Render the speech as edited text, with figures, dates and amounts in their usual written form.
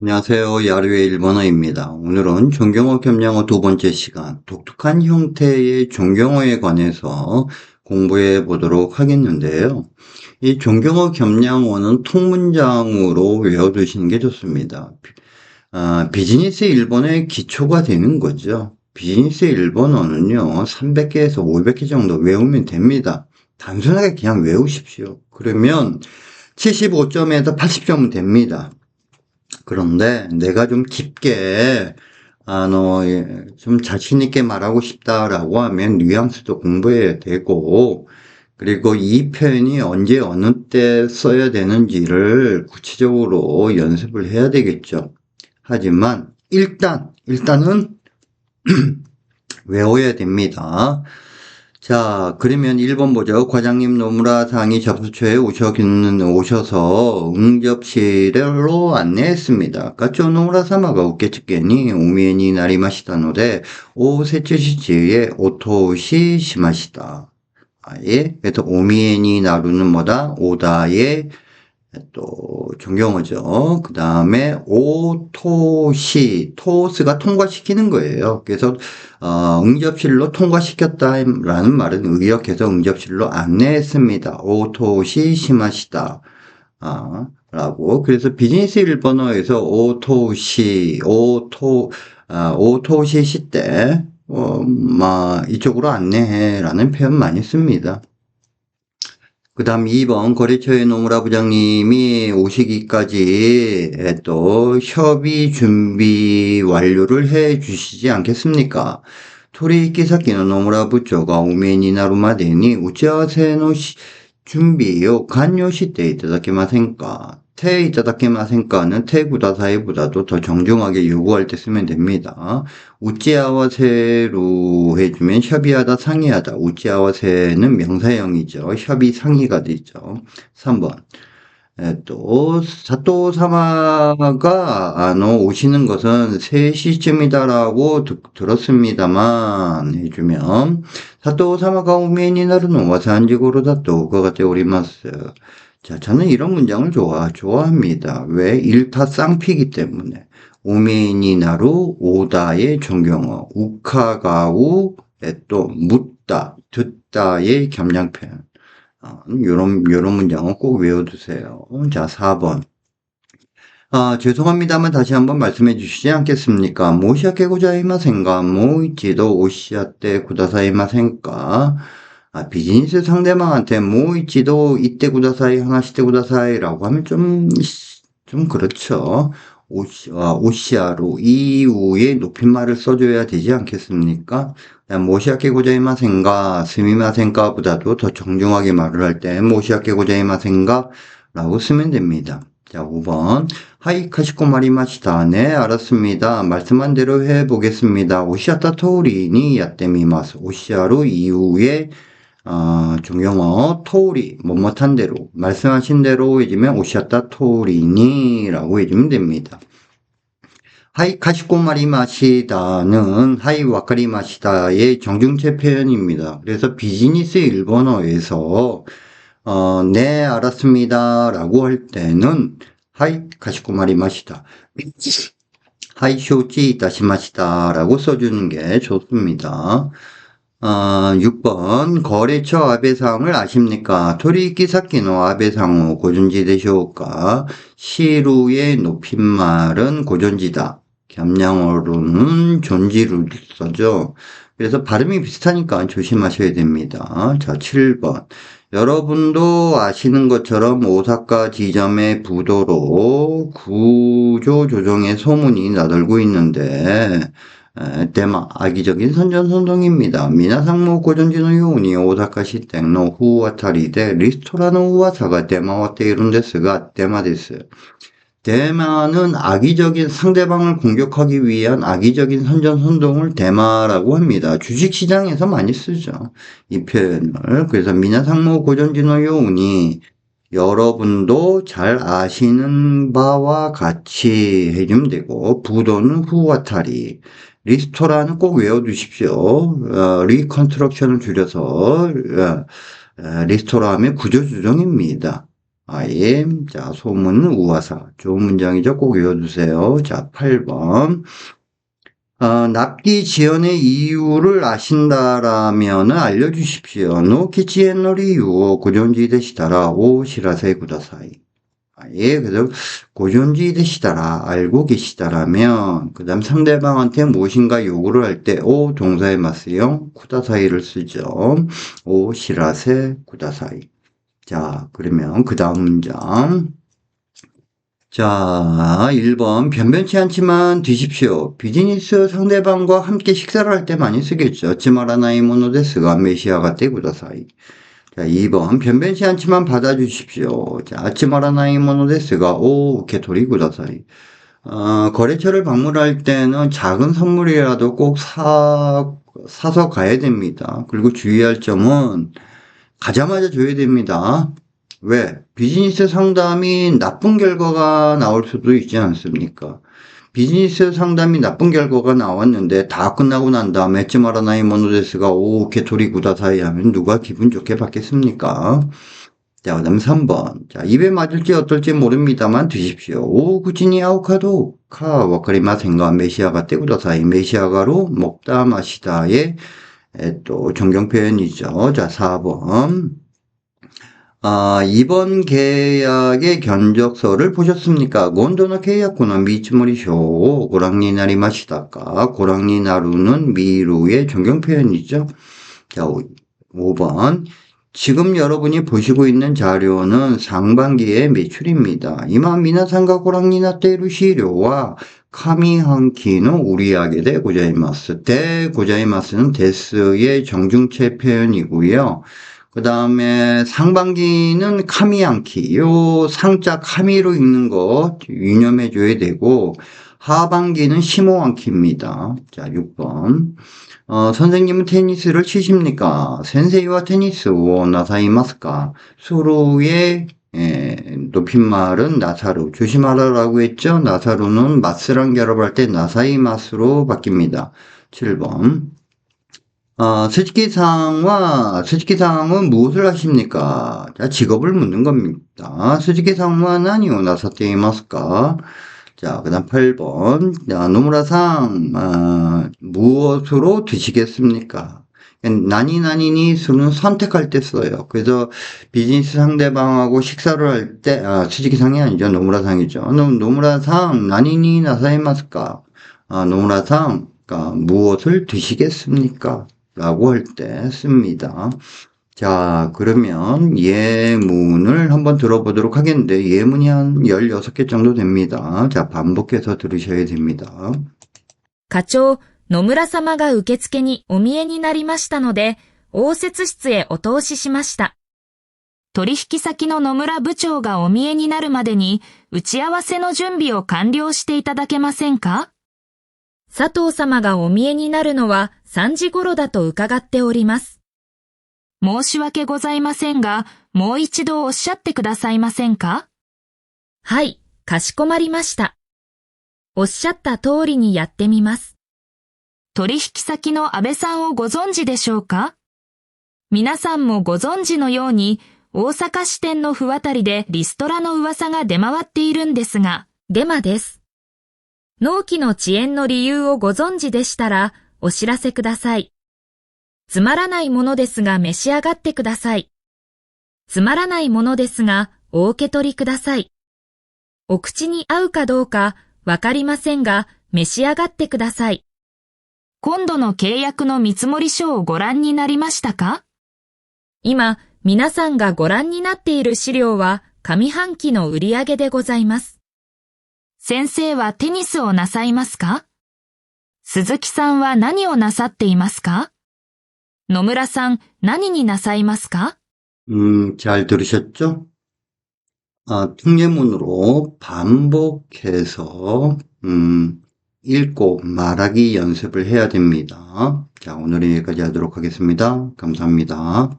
안녕하세요. 야르의 일본어입니다. 오늘은 존경어 겸양어 두 번째 시간, 독특한 형태의 존경어에 관해서 공부해 보도록 하겠는데요. 이 존경어 겸양어는 통문장으로 외워두시는 게 좋습니다. 비즈니스 일본어의 기초가 되는 거죠. 비즈니스 일본어는요, 300개에서 500개 정도 외우면 됩니다. 단순하게 그냥 외우십시오. 그러면 75점에서 80점은 됩니다. 그런데 내가 좀 깊게, 좀 자신있게 말하고 싶다라고 하면 뉘앙스도 공부해야 되고, 그리고 이 표현이 언제 어느 때 써야 되는지를 구체적으로 연습을 해야 되겠죠. 하지만 일단은 외워야 됩니다. 자, 그러면 1번 보죠. 과장님 노무라 상이 접수처에 오셔서 응접실로 안내했습니다. 가쪼 노무라 사마가 우케츠케니 오미에니 나리마시다 노데 오세츠시치에 오토시 시마시다. 예, 그래서 오미에니 나루는 뭐다? 오다의 또 존경어죠. 그 다음에 토스가 통과시키는 거예요. 그래서 응접실로 통과시켰다라는 말은 의역해서 응접실로 안내했습니다. 오토시 시마시다. 라고. 그래서 비즈니스 일본어에서 오토시 시때 이쪽으로 안내해라는 표현 많이 씁니다. 그 다음 2번 거래처의 노무라 부장님이 오시기까지 또 협의 준비 완료를 해 주시지 않겠습니까? 토리이키 사키노 노무라 부초가 오메니 나루마데니 우치아와세노 준비요 간요시테 이타다케마센까? 테 이타다케마센까는 테 구다사이보다도 더 정중하게 요구할 때 쓰면 됩니다. 우찌아와세로 해주면 협의하다 상의하다. 우찌아와세는 명사형이죠. 협의 상의가 되죠. 3번. 또 사또 사마가 오시는 것은 3시쯤이다라고 들었습니다만 해주면 사또 사마가 오메니 나루노 와산지고로다 또 우가가테 오리마스. 자, 저는 이런 문장을 좋아합니다. 왜? 일타 쌍피기 때문에. 오메니 나루 오다의 존경어, 우카가우 또 묻다, 듣다의 겸양 표현. 요런 문장은 꼭 외워두세요. 자, 4번. 죄송합니다만 다시 한번 말씀해 주시지 않겠습니까? 모시아케 고자이마센가, 모이치도 오시아테 구다사이마센가. 비즈니스 상대방한테 모이치도 이때 구다사이, 하나시테 구다사이라고 하면 좀 그렇죠. 오시아로 이후에 높임말을 써줘야 되지 않겠습니까? 모시아케 고자이마센가, 스미마센가보다도 더 정중하게 말을 할 때 모시아케 고자이마센가 라고 쓰면 됩니다. 자, 5번. 하이 카시코 마리마시다. 네, 알았습니다. 말씀한 대로 해보겠습니다. 오시아타 토리니 야떼미마스. 오시아로 이후에 존경어 토리 뭐뭐한 대로 말씀하신 대로 해주면 오시아타 토리니 라고 해주면 됩니다. 하이 카시코 마리마시다는 하이 와카리 마시다의 정중체 표현입니다. 그래서 비즈니스 일본어에서 네 알았습니다 라고 할 때는 하이 카시코 마리마시다 하이 쇼치 이타시마시다 라고 써주는 게 좋습니다. 6번 거래처 아베상을 아십니까? 토리이키 사키노 아베상호 고존지 되쇼까? 시루의 높임말은 고존지다. 겸양어로는 존지를 써죠. 그래서 발음이 비슷하니까 조심하셔야 됩니다. 자, 7번. 여러분도 아시는 것처럼 오사카 지점의 부도로 구조 조정의 소문이 나돌고 있는데 대마 악의적인 선전선동입니다. 미나상모 고전지노 요운이 오사카 시땡노 후와타리데 리스토라노 우와사가 대마와테 이룬데스가 대마데스. 대마는 악의적인 상대방을 공격하기 위한 악의적인 선전선동을 대마라고 합니다. 주식시장에서 많이 쓰죠. 이 표현을. 그래서 미나상모 고전지노 요운이 여러분도 잘 아시는 바와 같이 해주면 되고 부도는 후와타리 리스토라는 꼭 외워두십시오. 리컨스트럭션을 줄여서 리스토라 하면 구조조정입니다. am. 자, 소문은 우화사. 좋은 문장이죠. 꼭 외워두세요. 자, 8번. 납기 지연의 이유를 아신다라면 알려주십시오. 노 키치엔노리 유오 고존지 되시다라 오 시라세 구다사이. 예, 그래서 고존지 되시다라 알고 계시다라면 그 다음 상대방한테 무엇인가 요구를 할 때 오 동사의 맞으형 쿠다사이를 쓰죠. 오 시라세 구다사이. 자, 그러면 그 다음 문장. 자, 1번. 변변치 않지만 드십시오. 비즈니스 상대방과 함께 식사를 할 때 많이 쓰겠죠. 치마라나이 모노데스가 메시아가 때 구다사이. 자, 2번. 변변치 않지만 받아주십시오. 자, 치마라나이 모노데스가 오 우케토리 구다사이. 거래처를 방문할 때는 작은 선물이라도 꼭 사서 가야 됩니다. 그리고 주의할 점은 가자마자 줘야 됩니다. 왜? 비즈니스 상담이 나쁜 결과가 나올 수도 있지 않습니까? 비즈니스 상담이 나쁜 결과가 나왔는데 다 끝나고 난 다음에 츠마라나이 모노데스가 오 개토리 구다사이 하면 누가 기분 좋게 받겠습니까? 자, 그 다음 3번. 자, 입에 맞을지 어떨지 모릅니다만 드십시오. 오 구치니 아오카도 카 와카리마센가 메시아가 떼구다사이. 메시아가로 먹다 마시다의 또 존경 표현이죠. 자, 4번. 이번 계약의 견적서를 보셨습니까? 곤도나 계약구나 미츠모리쇼 고랑니 나리마시다까. 고랑니 나루는 미루의 존경 표현이죠. 자, 5번. 지금 여러분이 보시고 있는 자료는 상반기의 매출입니다. 이만 미나상가 고랑니 나테이루 시료와 카미한키는 우리하게 대 고자이마스. 대 고자이마스는 데스의 정중체 표현이고요. 그 다음에 상반기는 카미안키, 요 상자 카미로 읽는 거 유념해 줘야 되고, 하반기는 시모안키입니다. 자, 6번. 선생님은 테니스를 치십니까? 센세이와 테니스 오 나사이마스까? 수루의 높임말은 나사루. 조심하라라고 했죠? 나사루는 마스랑 결합할 때 나사이마스로 바뀝니다. 7번. 스즈키상은 무엇을 하십니까? 자, 직업을 묻는 겁니다. 스즈키상은 나니오 나사테이마스까? 자, 그 다음 8번. 자, 노무라상, 무엇으로 드시겠습니까? 나니나니니 수는 선택할 때 써요. 그래서 비즈니스 상대방하고 식사를 할 때, 스즈키상이 아니죠. 노무라상이죠. 노무라상, 나니니 나사이마스까? 노무라상, 무엇을 드시겠습니까? 라고 할 때 씁니다. 자, 그러면 예문을 한번 들어보도록 하겠는데, 예문이 한 16개 정도 됩니다. 자, 반복해서 들으셔야 됩니다. 課長、野村様が受付にお見えになりましたので、応接室へお通ししました。取引先の野村部長がお見えになるまでに、打ち合わせの準備を完了していただけませんか？佐藤様がお見えになるのは3時頃だと伺っております。申し訳ございませんが、もう一度おっしゃってくださいませんか？はい、かしこまりました。おっしゃった通りにやってみます。取引先の安倍さんをご存知でしょうか？皆さんもご存知のように、大阪支店の不渡りでリストラの噂が出回っているんですが、デマです。納期の遅延の理由をご存知でしたら、お知らせください。つまらないものですが召し上がってください。つまらないものですがお受け取りください。お口に合うかどうかわかりませんが召し上がってください。今度の契約の見積書をご覧になりましたか？今、皆さんがご覧になっている資料は上半期の売上でございます。先生はテニスをなさいますか？鈴木さんは何をなさっていますか？野村さん、何になさいますか？잘 들으셨죠? 특례문으로 반복해서, 읽고 말하기 연습을 해야 됩니다. 자, 오늘은 여기까지 하도록 하겠습니다. 감사합니다.